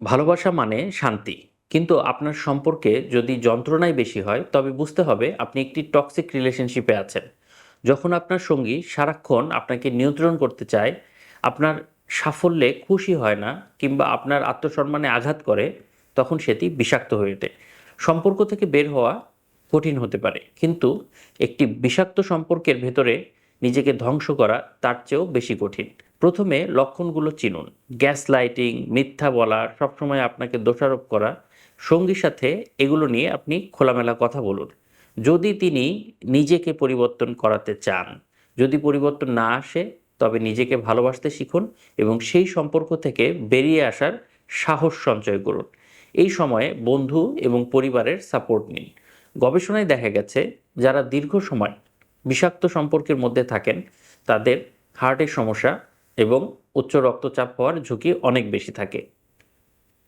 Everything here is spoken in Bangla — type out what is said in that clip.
ভালোবাসা মানে শান্তি। কিন্তু আপনার সম্পর্কে যদি যন্ত্রণাই বেশি হয়, তবে বুঝতে হবে আপনি একটি টক্সিক রিলেশনশিপে আছেন। যখন আপনার সঙ্গী সারাক্ষণ আপনাকে নিয়ন্ত্রণ করতে চায়, আপনার সাফল্যে খুশি হয় না কিংবা আপনার আত্মসম্মানে আঘাত করে, তখন সেটি বিষাক্ত হয়ে ওঠে। সম্পর্ক থেকে বের হওয়া কঠিন হতে পারে। কিন্তু একটি বিষাক্ত সম্পর্কের ভেতরে নিজেকে ধ্বংস করা তার চেয়েও বেশি কঠিন। প্রথমে লক্ষণগুলো চিনুন। গ্যাস লাইটিং, মিথ্যা বলা, সবসময় আপনাকে দোষারোপ করা। সঙ্গীর সাথে এগুলো নিয়ে আপনি খোলামেলা কথা বলুন। যদি তিনি নিজেকে পরিবর্তন করাতে চান, যদি পরিবর্তন না আসে, তবে নিজেকে ভালোবাসতে শিখুন এবং সেই সম্পর্ক থেকে বেরিয়ে আসার সাহস সঞ্চয় করুন। এই সময়ে বন্ধু এবং পরিবারের সাপোর্ট নিন। গবেষণায় দেখা গেছে, যারা দীর্ঘ সময় বিষাক্ত সম্পর্কের মধ্যে থাকেন, তাদের হার্টের সমস্যা এবং উচ্চ রক্তচাপ হওয়ার ঝুঁকি অনেক বেশি থাকে।